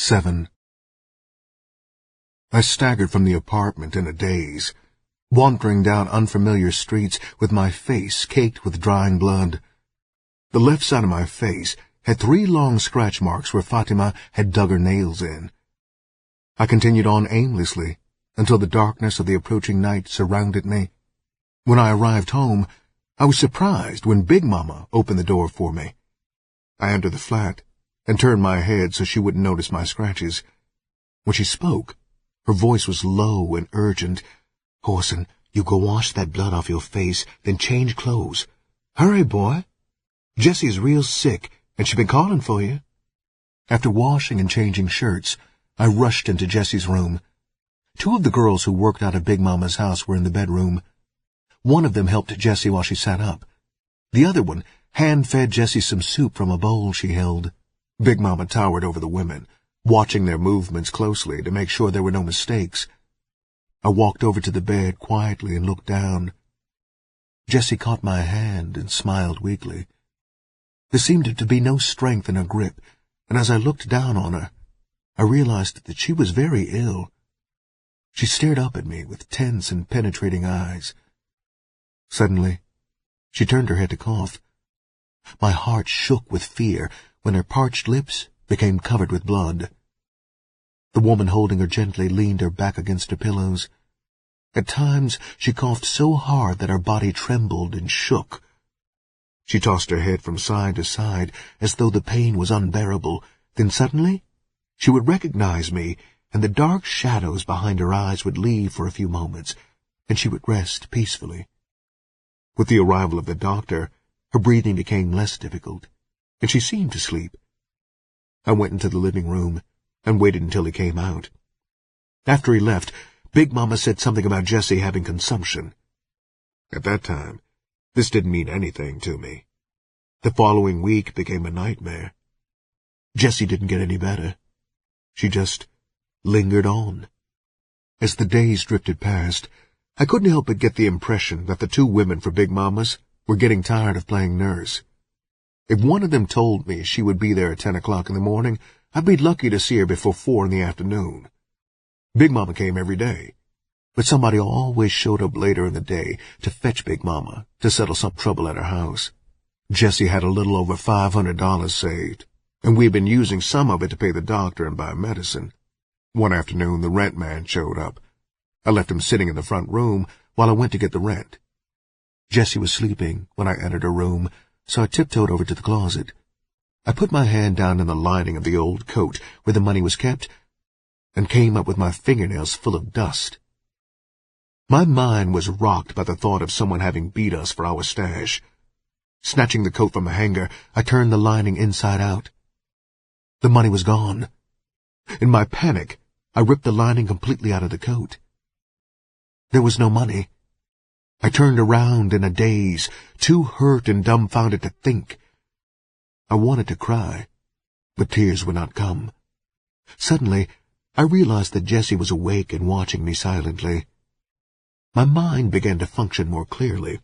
7. I staggered from the apartment in a daze, wandering down unfamiliar streets with my face caked with drying blood. The left side of my face had 3 long scratch marks where Fatima had dug her nails in. I continued on aimlessly until the darkness of the approaching night surrounded me. When I arrived home, I was surprised when Big Mama opened the door for me. I entered the flat and turned my head so she wouldn't notice my scratches. When she spoke, her voice was low and urgent. "Whoreson, you go wash that blood off your face, then change clothes. Hurry, boy. Jessie's real sick, and she's been calling for you." After washing and changing shirts, I rushed into Jessie's room. 2 of the girls who worked out of Big Mama's house were in the bedroom. One of them helped Jessie while she sat up. The other one hand-fed Jessie some soup from a bowl she held. Big Mama towered over the women, watching their movements closely to make sure there were no mistakes. I walked over to the bed quietly and looked down. Jessie caught my hand and smiled weakly. There seemed to be no strength in her grip, and as I looked down on her, I realized that she was very ill. She stared up at me with tense and penetrating eyes. Suddenly, she turned her head to cough. My heart shook with fear when her parched lips became covered with blood. The woman holding her gently leaned her back against her pillows. At times she coughed so hard that her body trembled and shook. She tossed her head from side to side as though the pain was unbearable. Then suddenly she would recognize me, and the dark shadows behind her eyes would leave for a few moments, and she would rest peacefully. With the arrival of the doctor, her breathing became less difficult, and she seemed to sleep. I went into the living room and waited until he came out. After he left, Big Mama said something about Jessie having consumption. At that time, this didn't mean anything to me. The following week became a nightmare. Jessie didn't get any better. She just lingered on. As the days drifted past, I couldn't help but get the impression that the 2 women for Big Mama's were getting tired of playing nurse. If one of them told me she would be there at 10 o'clock in the morning, I'd be lucky to see her before 4 in the afternoon. Big Mama came every day, but somebody always showed up later in the day to fetch Big Mama to settle some trouble at her house. Jessie had a little over $500 saved, and we'd been using some of it to pay the doctor and buy medicine. One afternoon, the rent man showed up. I left him sitting in the front room while I went to get the rent. Jessie was sleeping when I entered her room, so I tiptoed over to the closet. I put my hand down in the lining of the old coat where the money was kept, and came up with my fingernails full of dust. My mind was rocked by the thought of someone having beat us for our stash. Snatching the coat from a hanger, I turned the lining inside out. The money was gone. In my panic, I ripped the lining completely out of the coat. There was no money. I turned around in a daze, too hurt and dumbfounded to think. I wanted to cry, but tears would not come. Suddenly, I realized that Jessie was awake and watching me silently. My mind began to function more clearly.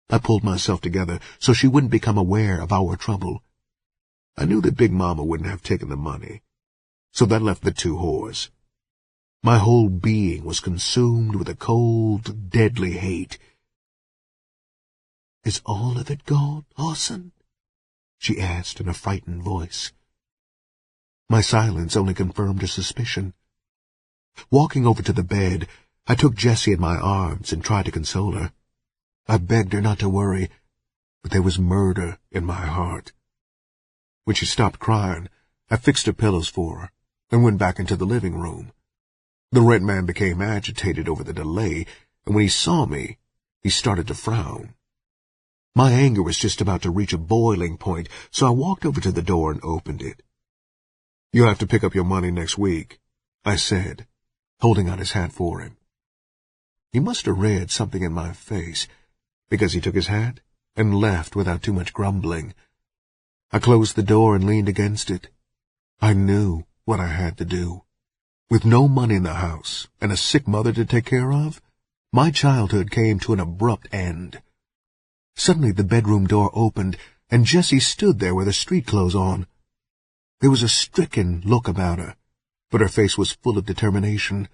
I pulled myself together so she wouldn't become aware of our trouble. I knew that Big Mama wouldn't have taken the money, so that left the 2 whores. My whole being was consumed with a cold, deadly hate. "Is all of it gone, Whoreson?" she asked in a frightened voice. My silence only confirmed her suspicion. Walking over to the bed, I took Jessie in my arms and tried to console her. I begged her not to worry, but there was murder in my heart. When she stopped crying, I fixed her pillows for her and went back into the living room. The rent man became agitated over the delay, and when he saw me, he started to frown. My anger was just about to reach a boiling point, so I walked over to the door and opened it. "You'll have to pick up your money next week," I said, holding out his hat for him. He must have read something in my face, because he took his hat and left without too much grumbling. I closed the door and leaned against it. I knew what I had to do. With no money in the house and a sick mother to take care of, my childhood came to an abrupt end. Suddenly the bedroom door opened, and Jessie stood there with her street clothes on. There was a stricken look about her, but her face was full of determination.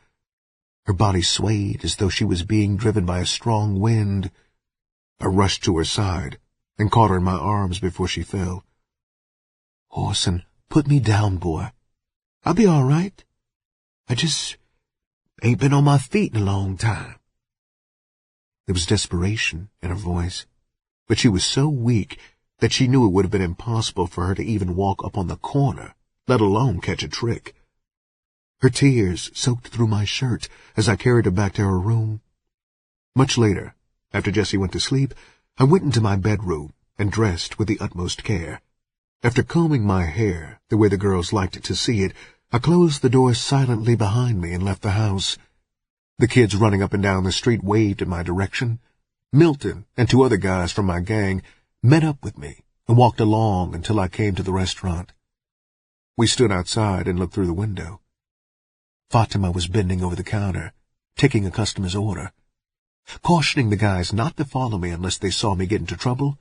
Her body swayed as though she was being driven by a strong wind. I rushed to her side and caught her in my arms before she fell. "Whoreson, put me down, boy. I'll be all right. I just ain't been on my feet in a long time." There was desperation in her voice, but she was so weak that she knew it would have been impossible for her to even walk up on the corner, let alone catch a trick. Her tears soaked through my shirt as I carried her back to her room. Much later, after Jessie went to sleep, I went into my bedroom and dressed with the utmost care. After combing my hair the way the girls liked to see it, I closed the door silently behind me and left the house. The kids running up and down the street waved in my direction. Milton and 2 other guys from my gang met up with me and walked along until I came to the restaurant. We stood outside and looked through the window. Fatima was bending over the counter, taking a customer's order. Cautioning the guys not to follow me unless they saw me get into trouble,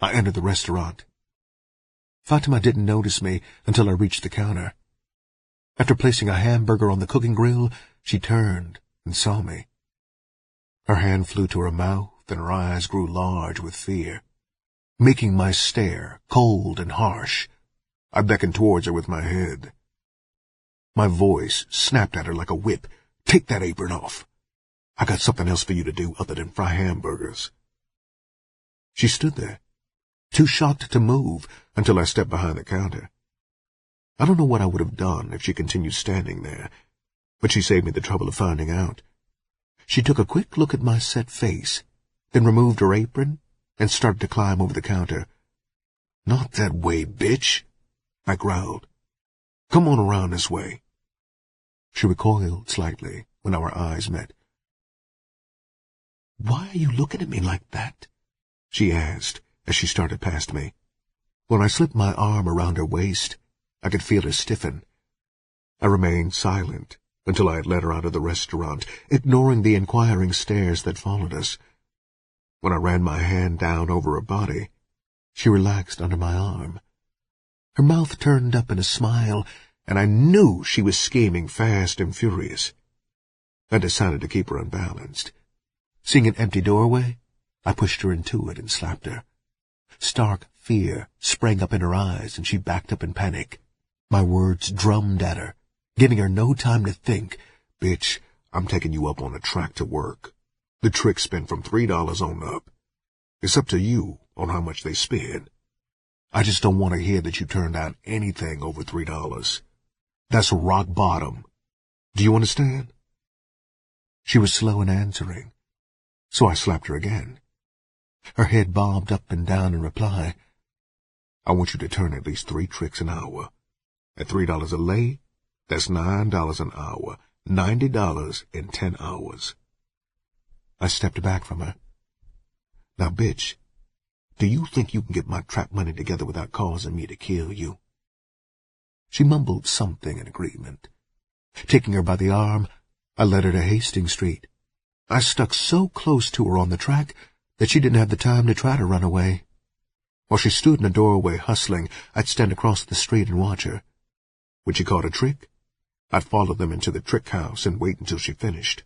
I entered the restaurant. Fatima didn't notice me until I reached the counter. After placing a hamburger on the cooking grill, she turned and saw me. Her hand flew to her mouth and her eyes grew large with fear, making my stare cold and harsh. I beckoned towards her with my head. My voice snapped at her like a whip. "Take that apron off. I got something else for you to do other than fry hamburgers." She stood there, too shocked to move until I stepped behind the counter. I don't know what I would have done if she continued standing there, but she saved me the trouble of finding out. She took a quick look at my set face, then removed her apron and started to climb over the counter. "Not that way, bitch," I growled. "Come on around this way." She recoiled slightly when our eyes met. "Why are you looking at me like that?" she asked as she started past me. When I slipped my arm around her waist, I could feel her stiffen. I remained silent until I had led her out of the restaurant, ignoring the inquiring stares that followed us. When I ran my hand down over her body, she relaxed under my arm. Her mouth turned up in a smile, and I knew she was scheming fast and furious. I decided to keep her unbalanced. Seeing an empty doorway, I pushed her into it and slapped her. Stark fear sprang up in her eyes, and she backed up in panic. My words drummed at her, giving her no time to think. "Bitch, I'm taking you up on a track to work. The tricks spend from $3 on up. It's up to you on how much they spend. I just don't want to hear that you turned out anything over $3. That's rock bottom. Do you understand?" She was slow in answering, so I slapped her again. Her head bobbed up and down in reply. "I want you to turn at least 3 tricks an hour. At $3 a lay, that's $9 an hour, $90 in 10 hours. I stepped back from her. "Now, bitch, do you think you can get my trap money together without causing me to kill you?" She mumbled something in agreement. Taking her by the arm, I led her to Hastings Street. I stuck so close to her on the track that she didn't have the time to try to run away. While she stood in a doorway hustling, I'd stand across the street and watch her. When she caught a trick, I'd follow them into the trick house and wait until she finished.